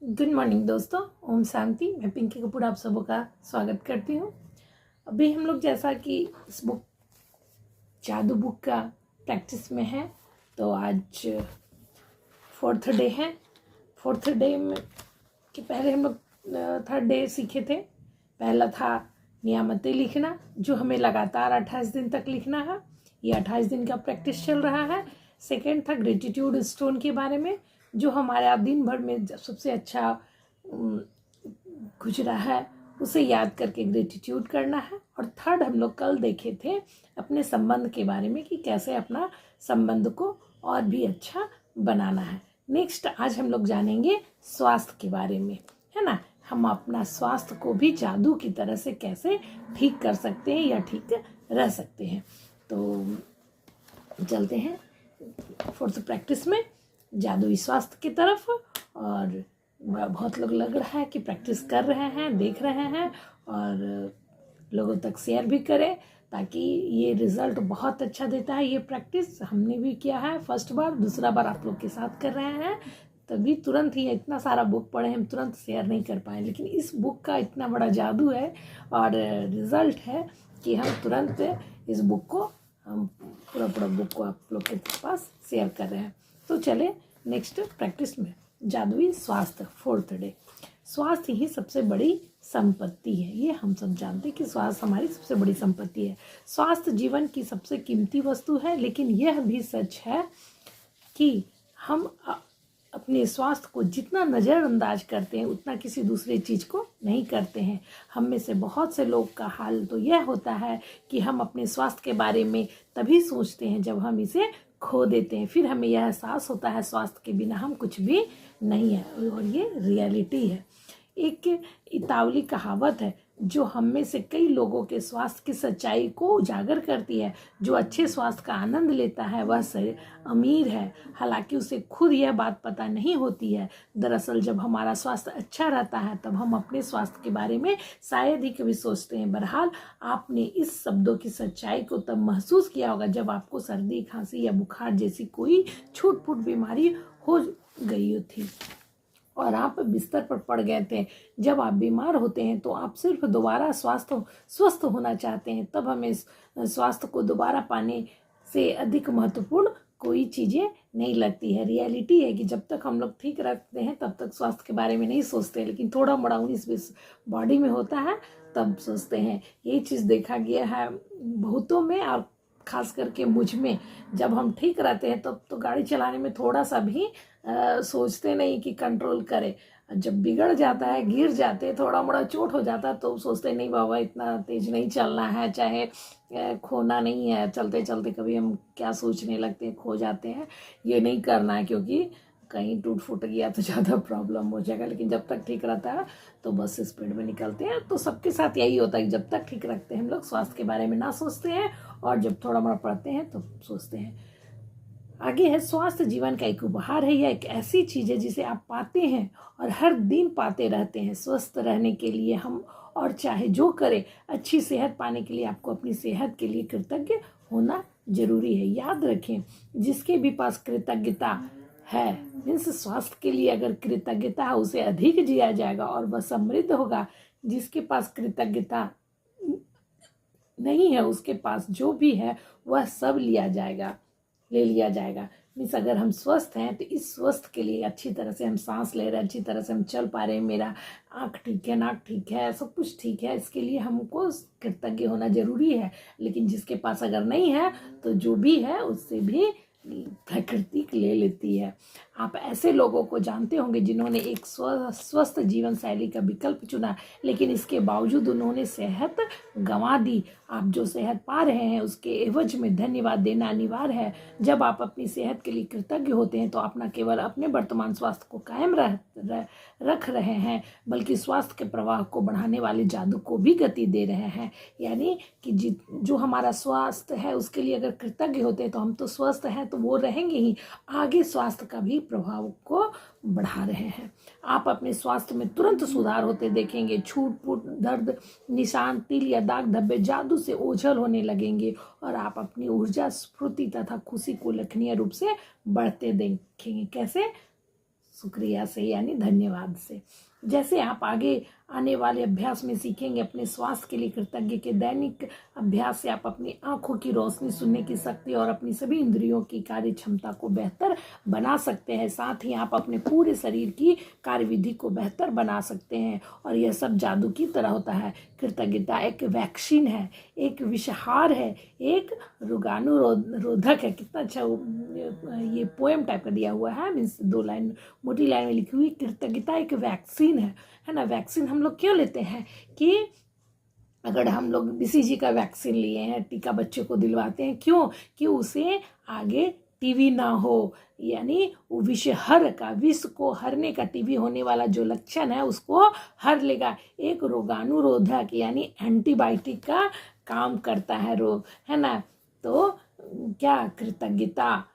Good morning दोस्तों, ओम शांति। मैं पिंकी कपूर आप सबों का स्वागत करती हूँ। अभी हम लोग जैसा कि इस बुक जादू बुक का प्रैक्टिस में है, तो आज 4th डे है। 4th डे में के पहले हम लोग 3rd डे सीखे थे। पहला था नियामतें लिखना, जो हमें लगातार 28 दिन तक लिखना है। ये 28 दिन का प्रैक्टिस चल रहा है। सेकेंड था ग्रेटिट्यूड स्टोन के बारे में, जो हमारा दिन भर में सबसे अच्छा गुजरा है उसे याद करके ग्रेटिट्यूड करना है। और थर्ड हम लोग कल देखे थे अपने संबंध के बारे में कि कैसे अपना संबंध को और भी अच्छा बनाना है। नेक्स्ट आज हम लोग जानेंगे स्वास्थ्य के बारे में, है ना। हम अपना स्वास्थ्य को भी जादू की तरह से कैसे ठीक कर सकते हैं या ठीक रह सकते हैं। तो चलते हैं 4th प्रैक्टिस में जादुई स्वास्थ्य की तरफ। और बहुत लोग लग रहा है कि प्रैक्टिस कर रहे हैं, देख रहे हैं और लोगों तक शेयर भी करें, ताकि ये रिजल्ट बहुत अच्छा देता है। ये प्रैक्टिस हमने भी किया है फर्स्ट बार, दूसरा बार आप लोग के साथ कर रहे हैं। तभी तुरंत ही इतना सारा बुक पढ़े, हम तुरंत शेयर नहीं कर पाए, लेकिन इस बुक का इतना बड़ा जादू है और रिजल्ट है कि हम तुरंत इस बुक को हम पूरा बुक को आप लोग के पास शेयर कर रहे हैं। तो चले नेक्स्ट प्रैक्टिस में। जादुई स्वास्थ्य 4th डे। स्वास्थ्य ही सबसे बड़ी संपत्ति है। ये हम सब जानते हैं कि स्वास्थ्य हमारी सबसे बड़ी संपत्ति है। स्वास्थ्य जीवन की सबसे कीमती वस्तु है, लेकिन यह भी सच है कि हम अपने स्वास्थ्य को जितना नज़रअंदाज करते हैं उतना किसी दूसरे चीज़ को नहीं करते हैं। हम में से बहुत से लोग का हाल तो यह होता है कि हम अपने स्वास्थ्य के बारे में तभी सोचते हैं जब हम इसे खो देते हैं। फिर हमें यह एहसास होता है स्वास्थ्य के बिना हम कुछ भी नहीं है, और ये रियलिटी है। एक इतावली कहावत है जो हम में से कई लोगों के स्वास्थ्य की सच्चाई को उजागर करती है। जो अच्छे स्वास्थ्य का आनंद लेता है वह अमीर है, हालांकि उसे खुद यह बात पता नहीं होती है। दरअसल जब हमारा स्वास्थ्य अच्छा रहता है तब हम अपने स्वास्थ्य के बारे में शायद ही कभी सोचते हैं। बहरहाल आपने इस शब्दों की सच्चाई को तब महसूस किया होगा जब आपको सर्दी, खांसी या बुखार जैसी कोई छूट-फूट बीमारी हो गई थी और आप बिस्तर पर पड़ गए थे। जब आप बीमार होते हैं तो आप सिर्फ दोबारा स्वस्थ होना चाहते हैं। तब हमें स्वास्थ्य को दोबारा पाने से अधिक महत्वपूर्ण कोई चीज़ें नहीं लगती है। रियलिटी है कि जब तक हम लोग ठीक रखते हैं तब तक स्वास्थ्य के बारे में नहीं सोचते, लेकिन थोड़ा मोड़ा 19-20 बॉडी में होता है तब सोचते हैं। यही चीज़ देखा गया है बहुतों में और खास करके मुझ में। जब हम ठीक रहते हैं तब तो गाड़ी चलाने में थोड़ा सा भी सोचते नहीं कि कंट्रोल करें। जब बिगड़ जाता है, गिर जाते हैं, थोड़ा मोड़ा चोट हो जाता है तो सोचते नहीं बाबा इतना तेज नहीं चलना है, चाहे खोना नहीं है। चलते चलते कभी हम क्या सोचने लगते हैं, खो जाते हैं। ये नहीं करना है क्योंकि कहीं टूट फूट गया तो ज़्यादा प्रॉब्लम हो जाएगा। लेकिन जब तक ठीक रहता है तो बस स्पीड में निकलते हैं। तो सबके साथ यही होता है कि जब तक ठीक रखते हैं हम लोग स्वास्थ्य के बारे में ना सोचते हैं, और जब थोड़ा मोड़ा पढ़ते हैं तो सोचते हैं। आगे है स्वास्थ्य जीवन का एक उपहार है। यह एक ऐसी चीज़ है जिसे आप पाते हैं और हर दिन पाते रहते हैं। स्वस्थ रहने के लिए हम और चाहे जो करें, अच्छी सेहत पाने के लिए आपको अपनी सेहत के लिए कृतज्ञ होना जरूरी है। याद रखें, जिसके भी पास कृतज्ञता है, मीन्स स्वास्थ्य के लिए अगर कृतज्ञता है उसे अधिक जिया जाएगा और वह समृद्ध होगा। जिसके पास कृतज्ञता नहीं है उसके पास जो भी है वह सब ले लिया जाएगा। मीन्स अगर हम स्वस्थ हैं तो इस स्वस्थ के लिए अच्छी तरह से हम सांस ले रहे हैं, अच्छी तरह से हम चल पा रहे हैं, मेरा आँख ठीक है, नाक ठीक है, सब कुछ ठीक है, इसके लिए हमको कृतज्ञ होना जरूरी है। लेकिन जिसके पास अगर नहीं है तो जो भी है उससे भी प्रकृति ले लेती है। आप ऐसे लोगों को जानते होंगे जिन्होंने एक स्वस्थ जीवन शैली का विकल्प चुना, लेकिन इसके बावजूद उन्होंने सेहत गंवा दी। आप जो सेहत पा रहे हैं उसके एवज में धन्यवाद देना अनिवार्य है। जब आप अपनी सेहत के लिए कृतज्ञ होते हैं तो आप न केवल अपने वर्तमान स्वास्थ्य को कायम रख रहे हैं, बल्कि स्वास्थ्य के प्रवाह को बढ़ाने वाले जादू को भी गति दे रहे हैं। यानी कि जो हमारा स्वास्थ्य है उसके लिए अगर कृतज्ञ होते हैं तो हम तो स्वस्थ हैं तो वो रहेंगे ही, आगे स्वास्थ्य का भी प्रभाव को बढ़ा रहे हैं। आप अपने स्वास्थ्य में तुरंत सुधार होते देखेंगे। छूट फूट, दर्द, निशान, तिल या दाग धब्बे जादू से ओझल होने लगेंगे और आप अपनी ऊर्जा, स्फूर्ति तथा खुशी को उल्लेखनीय रूप से बढ़ते देखेंगे। कैसे? शुक्रिया से यानी धन्यवाद से। जैसे आप आगे आने वाले अभ्यास में सीखेंगे, अपने स्वास्थ्य के लिए कृतज्ञ के दैनिक अभ्यास से आप अपनी आंखों की रोशनी, सुनने की शक्ति और अपनी सभी इंद्रियों की कार्य क्षमता को बेहतर बना सकते हैं। साथ ही आप अपने पूरे शरीर की कार्यविधि को बेहतर बना सकते हैं और यह सब जादू की तरह होता है। कृतज्ञता एक वैक्सीन है, एक विषहार है, एक रोगाणुरोधक है। कितना अच्छा ये पोएम टाइप का दिया हुआ है, मीन्स 2 लाइन मोटी लाइन में लिखी हुई। कृतज्ञता एक वैक्सीन है ना। वैक्सीन हम लोग क्यों लेते हैं कि अगर हम लोग BCG का वैक्सीन लिए हैं, टीका बच्चे को दिलवाते हैं, क्यों कि उसे आगे टीबी ना हो, यानी विष को हरने का, टीबी होने वाला जो लक्षण है उसको हर लेगा। एक रोगाणुरोधक यानी एंटीबायोटिक का काम करता है रोग, है ना। तो क्या कृतज्ञता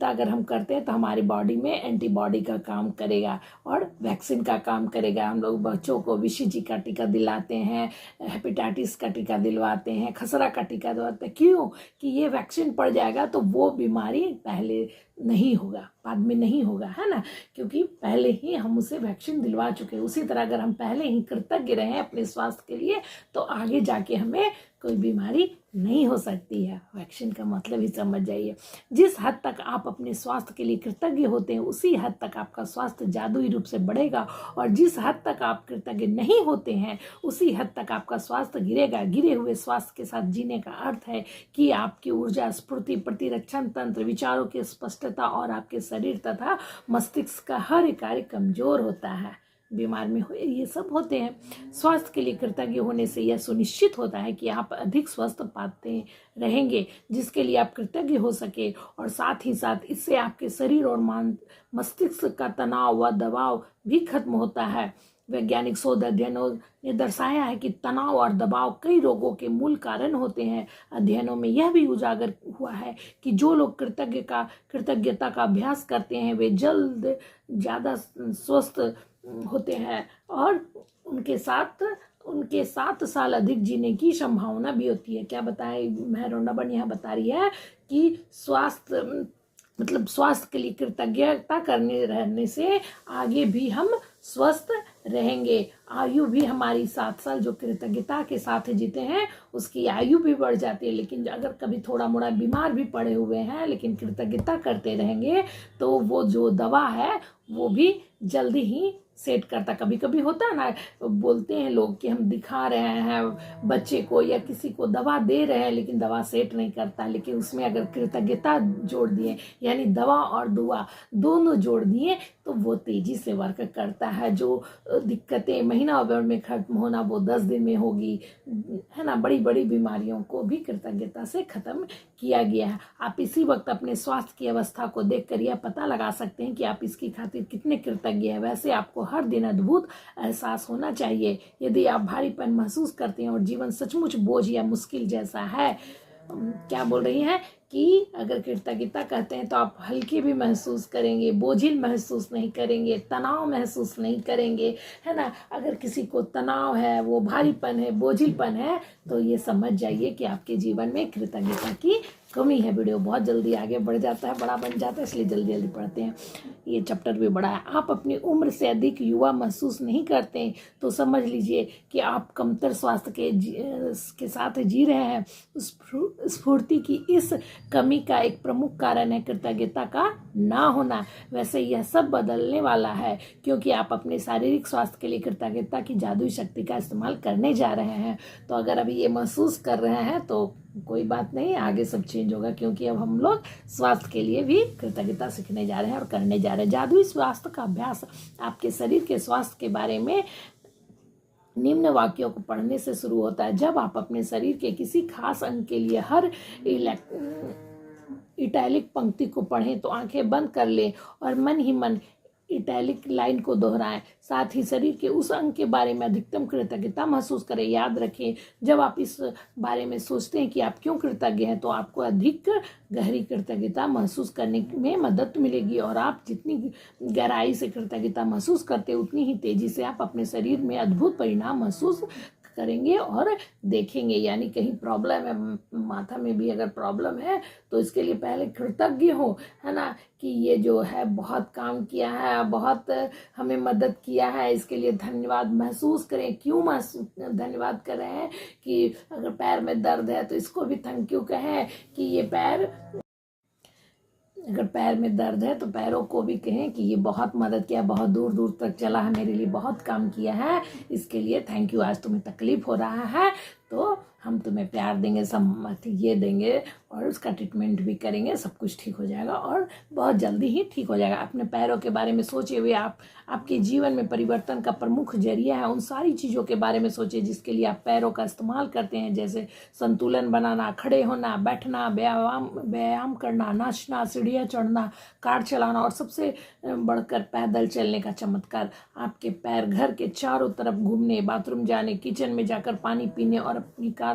अगर हम करते हैं तो हमारी बॉडी में एंटीबॉडी का काम करेगा और वैक्सीन का काम करेगा। हम लोग बच्चों को BCG का टीका दिलाते हैं, हेपेटाइटिस का टीका दिलवाते हैं, खसरा का टीका दिलवाते हैं, क्यों कि ये वैक्सीन पड़ जाएगा तो वो बीमारी पहले नहीं होगा, बाद में नहीं होगा, है ना, क्योंकि पहले ही हम उसे वैक्सीन दिलवा चुके हैं। उसी तरह अगर हम पहले ही कृतज्ञ रहे अपने स्वास्थ्य के लिए तो आगे जाके हमें कोई बीमारी नहीं हो सकती है। वैक्सीन का मतलब ही समझ जाइए। जिस हद तक आप अपने स्वास्थ्य के लिए कृतज्ञ होते हैं उसी हद तक आपका स्वास्थ्य जादुई रूप से बढ़ेगा, और जिस हद तक आप कृतज्ञ नहीं होते हैं उसी हद तक आपका स्वास्थ्य गिरेगा। गिरे हुए स्वास्थ्य के साथ जीने का अर्थ है कि आपकी ऊर्जा, स्फूर्ति, प्रतिरक्षण तंत्र, विचारों की स्पष्टता और आपके शरीर तथा मस्तिष्क का हर कार्य कमजोर होता है। बीमार में हुए ये सब होते हैं। स्वास्थ्य के लिए कृतज्ञ होने से यह सुनिश्चित होता है कि आप अधिक स्वस्थ पाते रहेंगे, जिसके लिए आप कृतज्ञ हो सके, और साथ ही साथ इससे आपके शरीर और मस्तिष्क का तनाव व दबाव भी खत्म होता है। वैज्ञानिक शोध अध्ययनों ने दर्शाया है कि तनाव और दबाव कई रोगों के मूल कारण होते हैं। अध्ययनों में यह भी उजागर हुआ है कि जो लोग कृतज्ञता का अभ्यास करते हैं वे ज़्यादा स्वस्थ होते हैं और उनके 7 साल अधिक जीने की संभावना भी होती है। क्या बताएं, मेहरोनाबन यहाँ बता रही है कि स्वास्थ्य के लिए कृतज्ञता रहने से आगे भी हम स्वस्थ रहेंगे। आयु भी हमारी 7 साल जो कृतज्ञता के साथ जीते हैं उसकी आयु भी बढ़ जाती है। लेकिन अगर कभी थोड़ा मोड़ा बीमार भी पड़े हुए हैं लेकिन कृतज्ञता करते रहेंगे तो वो जो दवा है वो भी जल्दी ही सेट करता। कभी कभी होता है ना, बोलते हैं लोग कि हम दिखा रहे हैं बच्चे को या किसी को दवा दे रहे हैं लेकिन दवा सेट नहीं करता, लेकिन उसमें अगर कृतज्ञता जोड़ दिए यानी दवा और दुआ दोनों जोड़ दिए तो वो तेजी से वर्क करता है। जो दिक्कतें महीना भर में खत्म होना वो 10 दिन में होगी, है ना। बड़ी बड़ी बीमारियों को भी कृतज्ञता से खत्म किया गया है। आप इसी वक्त अपने स्वास्थ्य की अवस्था को देखकर यह पता लगा सकते हैं कि आप इसकी खातिर कितने कृतज्ञ हैं। वैसे आपको हर दिन अद्भुत एहसास होना चाहिए। यदि आप भारीपन महसूस करते हैं और जीवन सचमुच बोझ या मुश्किल जैसा है, क्या बोल रही हैं कि अगर कृतज्ञता कहते हैं तो आप हल्के भी महसूस करेंगे, बोझिल महसूस नहीं करेंगे, तनाव महसूस नहीं करेंगे, है ना। अगर किसी को तनाव है, वो भारीपन है, बोझिलपन है, तो ये समझ जाइए कि आपके जीवन में कृतज्ञता की कमी है। वीडियो बहुत जल्दी आगे बढ़ जाता है, बड़ा बन जाता है, इसलिए जल्दी जल्दी पढ़ते हैं। ये चैप्टर भी बड़ा है। आप अपनी उम्र से अधिक युवा महसूस नहीं करते तो समझ लीजिए कि आप कमतर स्वास्थ्य के साथ जी रहे हैं। स्फूर्ति की इस कमी का एक प्रमुख कारण है कृतज्ञता का ना होना। वैसे यह सब बदलने वाला है क्योंकि आप अपने शारीरिक स्वास्थ्य के लिए कृतज्ञता की जादुई शक्ति का इस्तेमाल करने जा रहे हैं। तो अगर अभी ये महसूस कर रहे हैं तो कोई बात नहीं, आगे सब चेंज होगा, क्योंकि अब हम लोग स्वास्थ्य के लिए भी कृतज्ञता सीखने जा रहे हैं और करने जा रहे हैं। जादुई स्वास्थ्य का अभ्यास आपके शरीर के स्वास्थ्य के बारे में निम्न वाक्यों को पढ़ने से शुरू होता है। जब आप अपने शरीर के किसी खास अंग के लिए हर इटैलिक पंक्ति को पढ़ें तो आंखें बंद कर लें और मन ही मन इटैलिक लाइन को दोहराएं। साथ ही शरीर के उस अंग के बारे में अधिकतम कृतज्ञता महसूस करें। याद रखें, जब आप इस बारे में सोचते हैं कि आप क्यों कृतज्ञ हैं तो आपको अधिक गहरी कृतज्ञता महसूस करने में मदद मिलेगी, और आप जितनी गहराई से कृतज्ञता महसूस करते हैं उतनी ही तेजी से आप अपने शरीर में अद्भुत परिणाम महसूस करेंगे और देखेंगे। यानी कहीं प्रॉब्लम है, माथा में भी अगर प्रॉब्लम है तो इसके लिए पहले कृतज्ञ हो, है ना, कि ये जो है बहुत काम किया है, बहुत हमें मदद किया है, इसके लिए धन्यवाद महसूस करें। क्यों धन्यवाद कर रहे हैं कि अगर पैर में दर्द है तो इसको भी थैंक यू कहें कि ये पैर, अगर पैर में दर्द है तो पैरों को भी कहें कि ये बहुत मदद किया, बहुत दूर दूर तक चला है, मेरे लिए बहुत काम किया है, इसके लिए थैंक यू। आज तुम्हें तकलीफ हो रहा है तो हम तुम्हें प्यार देंगे, सम्मति ये देंगे और उसका ट्रीटमेंट भी करेंगे, सब कुछ ठीक हो जाएगा और बहुत जल्दी ही ठीक हो जाएगा। अपने पैरों के बारे में सोचे हुए आपके जीवन में परिवर्तन का प्रमुख जरिया है। उन सारी चीज़ों के बारे में सोचिए जिसके लिए आप पैरों का इस्तेमाल करते हैं, जैसे संतुलन बनाना, खड़े होना, बैठना, व्यायाम करना, नाचना, सीढ़ियाँ चढ़ना, कार चलाना और सबसे बढ़कर पैदल चलने का चमत्कार। आपके पैर घर के चारों तरफ घूमने, बाथरूम जाने, किचन में जाकर पानी पीने और अपनी कार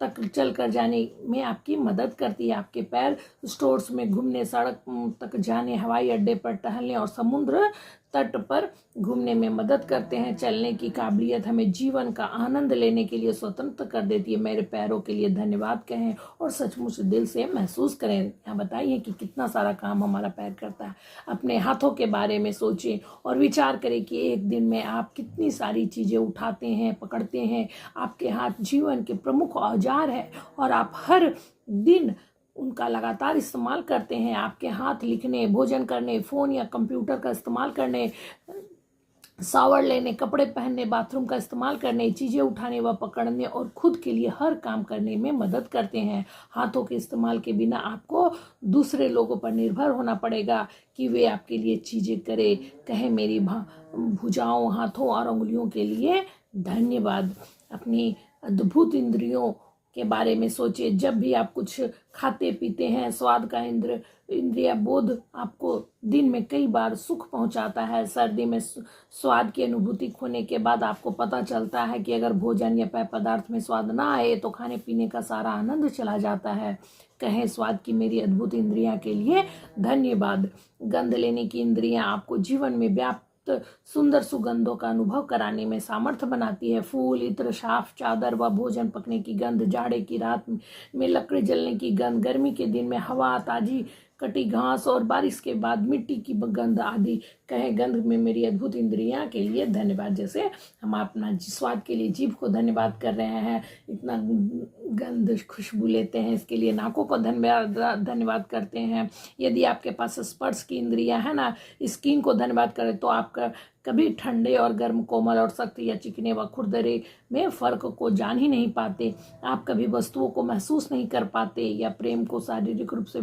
तक चल कर जाने में आपकी मदद करती है। आपके पैर स्टोर्स में घूमने, सड़क तक जाने, हवाई अड्डे पर टहलने और समुद्र तट पर घूमने में मदद करते हैं। चलने की काबिलियत हमें जीवन का आनंद लेने के लिए स्वतंत्र कर देती है। मेरे पैरों के लिए धन्यवाद कहें और सचमुच दिल से महसूस करें। यहाँ बताइए कि कितना सारा काम हमारा पैर करता है। अपने हाथों के बारे में सोचें और विचार करें कि एक दिन में आप कितनी सारी चीज़ें उठाते हैं, पकड़ते हैं। आपके हाथ जीवन के प्रमुख औजार है और आप हर दिन उनका लगातार इस्तेमाल करते हैं। आपके हाथ लिखने, भोजन करने, फ़ोन या कंप्यूटर का इस्तेमाल करने, शावर लेने, कपड़े पहनने, बाथरूम का इस्तेमाल करने, चीज़ें उठाने व पकड़ने और खुद के लिए हर काम करने में मदद करते हैं। हाथों के इस्तेमाल के बिना आपको दूसरे लोगों पर निर्भर होना पड़ेगा कि वे आपके लिए चीज़ें करें। कहें मेरी भुजाओं, हाथों और उंगलियों के लिए धन्यवाद। अपनी अद्भुत इंद्रियों के बारे में सोचिए। जब भी आप कुछ खाते पीते हैं, स्वाद का इंद्रिय बोध आपको दिन में कई बार सुख पहुंचाता है। सर्दी में स्वाद की अनुभूति खोने के बाद आपको पता चलता है कि अगर भोजन या पेय पदार्थ में स्वाद ना आए तो खाने पीने का सारा आनंद चला जाता है। कहें स्वाद की मेरी अद्भुत इंद्रियां के लिए धन्यवाद। गंध लेने की इंद्रियां आपको जीवन में व्याप्त सुंदर सुगंधों का अनुभव कराने में सामर्थ्य बनाती है। फूल, इत्र, साफ चादर व भोजन पकने की गंध, जाड़े की रात में लकड़ी जलने की गंध, गर्मी के दिन में हवा, ताजी कटी घास और बारिश के बाद मिट्टी की गंध आदि। कहे गंध में मेरी अद्भुत इंद्रियां के लिए धन्यवाद। जैसे हम अपना स्वाद के लिए जीभ को धन्यवाद कर रहे हैं, इतना गंध खुशबू लेते हैं, इसके लिए नाकों को धन्यवाद करते हैं। यदि आपके पास स्पर्श की इंद्रियां है ना, स्किन को धन्यवाद करें तो आपका कभी ठंडे और गर्म, कोमल और सख्त या चिकने व खुरदरे में फर्क को जान ही नहीं पाते। आप कभी वस्तुओं को महसूस नहीं कर पाते या प्रेम को शारीरिक रूप से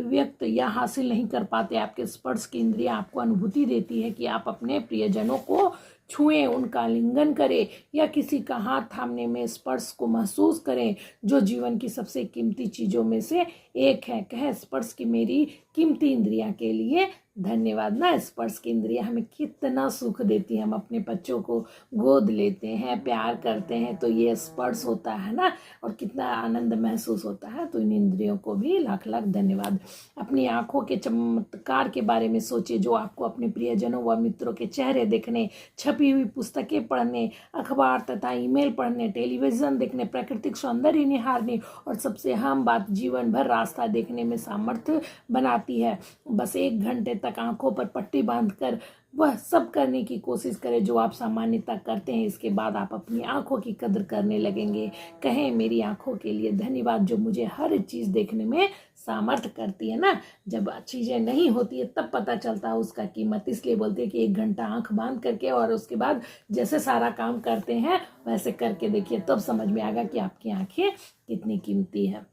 व्यक्त या हासिल नहीं कर पाते। आपके स्पर्श की इंद्रियां आपको अनुभूति देती है कि आप अपने प्रियजनों को छुएं, उनका आलिंगन करें या किसी का हाथ थामने में स्पर्श को महसूस करें, जो जीवन की सबसे कीमती चीज़ों में से एक है। कहे स्पर्श की मेरी कीमती इंद्रियां के लिए धन्यवाद। ना स्पर्श की इंद्रियां हमें कितना सुख देती है। हम अपने बच्चों को गोद लेते हैं, प्यार करते हैं तो ये स्पर्श होता है ना, और कितना आनंद महसूस होता है। तो इन इंद्रियों को भी लाख लाख धन्यवाद। अपनी आंखों के चमत्कार के बारे में सोचिए, जो आपको अपने प्रियजनों व मित्रों के चेहरे देखने, छपी हुई पुस्तकें पढ़ने, अखबार तथा ईमेल पढ़ने, टेलीविजन देखने, प्राकृतिक सौंदर्य निहारने और सबसे अहम बात जीवन भर रास्ता देखने में सामर्थ्य बनाती है। बस 1 घंटे तक आंखों पर पट्टी बांधकर वह सब करने की कोशिश करें जो आप सामान्यतः करते हैं। इसके बाद आप अपनी आंखों की कदर करने लगेंगे। कहें मेरी आंखों के लिए धन्यवाद जो मुझे हर चीज़ देखने में सामर्थ्य करती है ना। जब चीज़ें नहीं होती है तब पता चलता है उसका कीमत। इसलिए बोलते हैं कि 1 घंटा आंख बांध करके और उसके बाद जैसे सारा काम करते हैं वैसे करके देखिए, तब समझ में आएगा कि आपकी आंखें कितनी कीमती है।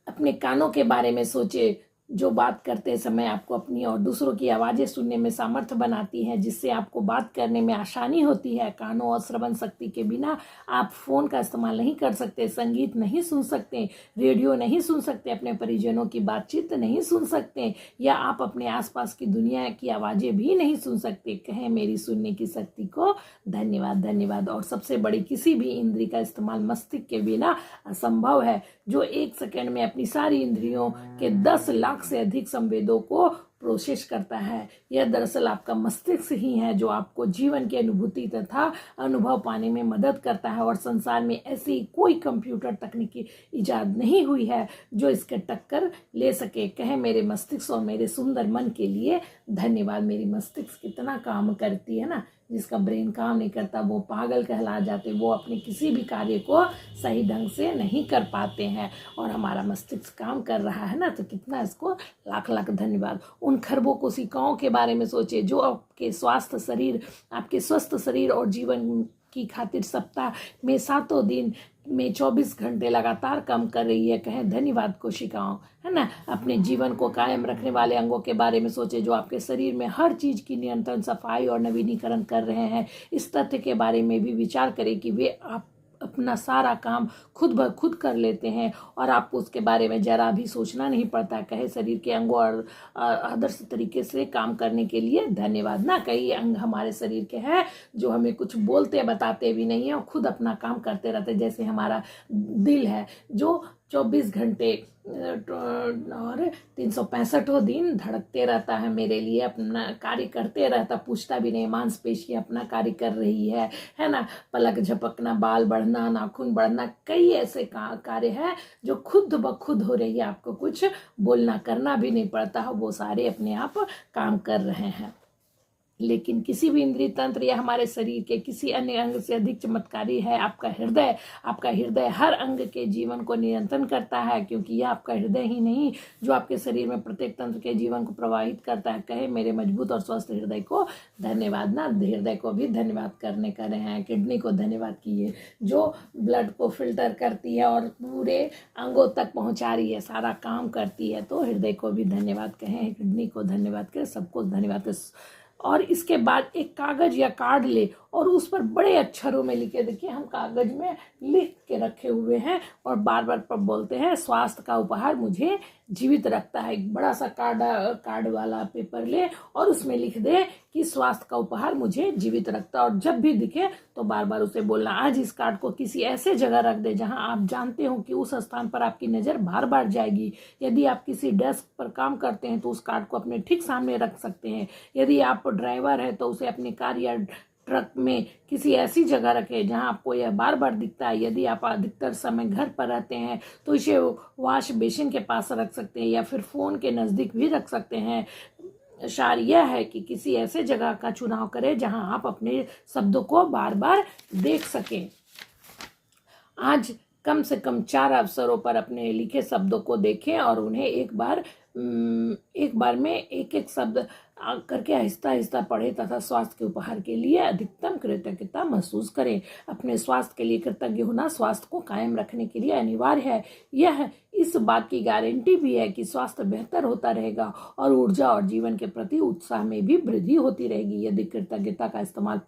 अपने कानों के बारे में सोचे, जो बात करते समय आपको अपनी और दूसरों की आवाज़ें सुनने में सामर्थ्य बनाती हैं, जिससे आपको बात करने में आसानी होती है। कानों और श्रवण शक्ति के बिना आप फ़ोन का इस्तेमाल नहीं कर सकते, संगीत नहीं सुन सकते, रेडियो नहीं सुन सकते, अपने परिजनों की बातचीत नहीं सुन सकते या आप अपने आसपास की दुनिया की आवाज़ें भी नहीं सुन सकते। कहें मेरी सुनने की शक्ति को धन्यवाद। धन्यवाद। और सबसे बड़ी, किसी भी इंद्रिय का इस्तेमाल मस्तिष्क के बिना असंभव है, जो 1 सेकंड में अपनी सारी इंद्रियों के 10 लाख से अधिक संवेदों को प्रोसेस करता है। यह दरअसल आपका मस्तिष्क ही है जो आपको जीवन की अनुभूति तथा अनुभव पाने में मदद करता है, और संसार में ऐसी कोई कंप्यूटर तकनीकी इजाद नहीं हुई है जो इसके टक्कर ले सके। कहे मेरे मस्तिष्क और मेरे सुंदर मन के लिए धन्यवाद। मेरी मस्तिष्क कितना काम करती है ना, जिसका ब्रेन काम नहीं करता वो पागल कहला जाते, वो अपने किसी भी कार्य को सही ढंग से नहीं कर पाते हैं, और हमारा मस्तिष्क काम कर रहा है ना, तो कितना इसको लाख लाख धन्यवाद। उन खरबों कोशिकाओं के बारे में सोचे जो आपके आपके स्वस्थ शरीर और जीवन की खातिर सप्ताह में 7 दिन में 24 घंटे लगातार काम कर रही है। कहें धन्यवाद कोशिकाओं, है ना। अपने जीवन को कायम रखने वाले अंगों के बारे में सोचे जो आपके शरीर में हर चीज की निरंतर सफाई और नवीनीकरण कर रहे हैं। इस तथ्य के बारे में भी विचार करें कि वे आप अपना सारा काम खुद ब खुद कर लेते हैं और आपको उसके बारे में जरा भी सोचना नहीं पड़ता। कहे शरीर के अंगों और आदर्श तरीके से काम करने के लिए धन्यवाद। ना कई अंग हमारे शरीर के हैं जो हमें कुछ बोलते बताते भी नहीं है और खुद अपना काम करते रहते, जैसे हमारा दिल है जो 24 घंटे और 365 दिन धड़कते रहता है मेरे लिए, अपना कार्य करते रहता, पूछता भी नहीं। मांसपेशी अपना कार्य कर रही है ना। पलक झपकना, बाल बढ़ना, नाखून बढ़ना, कई ऐसे कार्य हैं जो खुद ब खुद हो रही है, आपको कुछ बोलना करना भी नहीं पड़ता है, वो सारे अपने आप काम कर रहे हैं। लेकिन किसी भी इंद्रिय तंत्र या हमारे शरीर के किसी अन्य अंग से अधिक चमत्कारी है आपका हृदय। आपका हृदय हर अंग के जीवन को नियंत्रण करता है, क्योंकि यह आपका हृदय ही नहीं जो आपके शरीर में प्रत्येक तंत्र के जीवन को प्रभावित करता है। कहे मेरे मजबूत और स्वस्थ हृदय को धन्यवाद। ना हृदय को भी धन्यवाद करने का रहे हैं, किडनी को धन्यवाद कीजिए जो ब्लड को फिल्टर करती है और पूरे अंगों तक पहुंचा रही है, सारा काम करती है, तो हृदय को भी धन्यवाद कहें, किडनी को धन्यवाद करें, सबको धन्यवाद करें। और इसके बाद एक कागज या कार्ड ले और उस पर बड़े अक्षरों में लिखे, देखिए हम कागज में लिख के रखे हुए हैं और बार बार पर बोलते हैं स्वास्थ्य का उपहार मुझे जीवित रखता है। एक बड़ा सा कार्ड वाला पेपर ले और उसमें लिख दे कि स्वास्थ्य का उपहार मुझे जीवित रखता है, और जब भी दिखे तो बार बार उसे बोलना। आज इस कार्ड को किसी ऐसे जगह रख दे जहां आप जानते हो कि उस स्थान पर आपकी नजर बार बार जाएगी। यदि आप किसी डेस्क पर काम करते हैं तो उस कार्ड को अपने ठीक सामने रख सकते हैं। यदि आप ड्राइवर है तो उसे अपनी कार या ट्रक में किसी ऐसी जगह रखें जहां आपको यह बार बार दिखता है। यदि आप अधिकतर समय घर पर रहते हैं तो इसे वॉश बेसिन के पास रख सकते हैं या फिर फोन के नजदीक भी रख सकते हैं। सार यह है कि किसी ऐसे जगह का चुनाव करें जहां आप अपने शब्दों को बार बार देख सकें। आज कम से कम 4 अवसरों पर अपने लिखे शब्दों को देखें और उन्हें एक बार में एक शब्द करके आहिस्ता आहिस्ता पढ़े तथा स्वास्थ्य के उपहार के लिए अधिकतम कृतज्ञता महसूस करें। अपने स्वास्थ्य के लिए कृतज्ञ होना स्वास्थ्य को कायम रखने के लिए अनिवार्य है। यह इस बात की गारंटी भी है कि स्वास्थ्य बेहतर होता रहेगा और ऊर्जा और जीवन के प्रति उत्साह में भी वृद्धि होती रहेगी। यदि कृतज्ञता का इस्तेमाल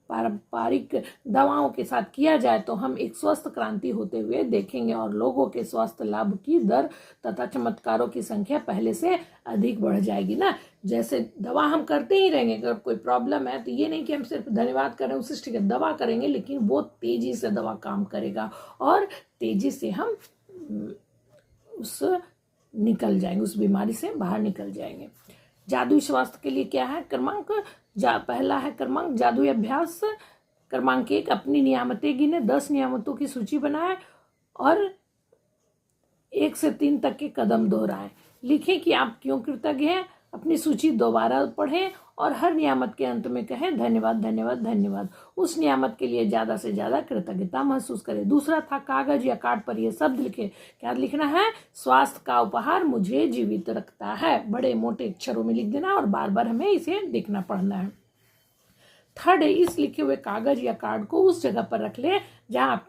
पारंपरिक दवाओं के साथ किया जाए तो हम एक स्वस्थ क्रांति होते हुए देखेंगे और लोगों के स्वास्थ्य लाभ की दर तथा चमत्कारों की संख्या पहले से अधिक बढ़ जाएगी। ना जैसे दवा हम करते ही रहेंगे, अगर कोई प्रॉब्लम है तो ये नहीं कि हम सिर्फ धन्यवाद करें उसे, ठीक है दवा करेंगे लेकिन वो तेजी से दवा काम करेगा और तेजी से हम उस बीमारी से बाहर निकल जाएंगे। जादुई स्वास्थ्य के लिए क्या है? पहला है क्रमांक जादुई अभ्यास। क्रमांक 1 अपनी नियामतें गिने, 10 नियामतों की सूची बनाए और 1 से 3 तक के कदम दोहराएं। लिखें कि आप क्यों कृतज्ञ हैं, अपनी सूची दोबारा पढ़ें और हर नियामत के अंत में कहें धन्यवाद धन्यवाद धन्यवाद। उस नियामत के लिए ज्यादा से ज्यादा कृतज्ञता महसूस करें। दूसरा था कागज या कार्ड पर ये शब्द लिखे। क्या लिखना है? स्वास्थ्य का उपहार मुझे जीवित रखता है। बड़े मोटे अक्षरों में लिख देना और बार बार हमें इसे देखना पढ़ना है। थर्ड है इस लिखे हुए कागज या कार्ड को उस जगह पर रख ले जहां आप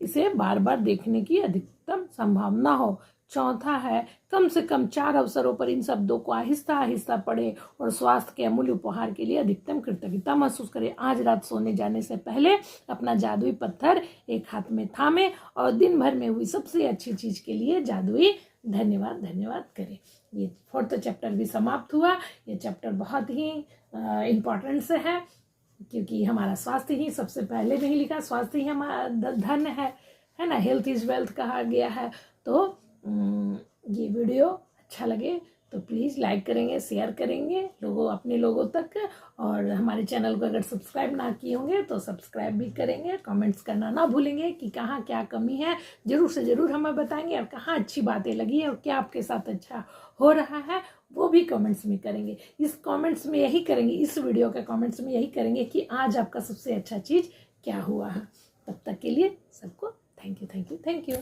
इसे बार बार देखने की अधिकतम संभावना हो। चौथा है कम से कम 4 अवसरों पर इन शब्दों को आहिस्ता आहिस्ता पढ़े और स्वास्थ्य के अमूल्य उपहार के लिए अधिकतम कृतज्ञता महसूस करें। आज रात सोने जाने से पहले अपना जादुई पत्थर एक हाथ में थामे और दिन भर में हुई सबसे अच्छी चीज के लिए जादुई धन्यवाद धन्यवाद करें। ये 4th चैप्टर भी समाप्त हुआ। ये चैप्टर बहुत ही इम्पोर्टेंट से है क्योंकि हमारा स्वास्थ्य ही सबसे पहले में ही लिखा, स्वास्थ्य ही हमारा धन है ना। हेल्थ इज वेल्थ कहा गया है। तो ये वीडियो अच्छा लगे तो प्लीज़ लाइक करेंगे, शेयर करेंगे अपने लोगों तक, और हमारे चैनल को अगर सब्सक्राइब ना किए होंगे तो सब्सक्राइब भी करेंगे। कमेंट्स करना ना भूलेंगे कि कहाँ क्या कमी है, ज़रूर से ज़रूर हमें बताएंगे, और कहाँ अच्छी बातें लगी है और क्या आपके साथ अच्छा हो रहा है वो भी कमेंट्स में करेंगे। इस कमेंट्स में यही करेंगे, इस वीडियो के कमेंट्स में यही करेंगे कि आज आपका सबसे अच्छा चीज़ क्या हुआ है। तब तक के लिए सबको thank you, thank you, thank you.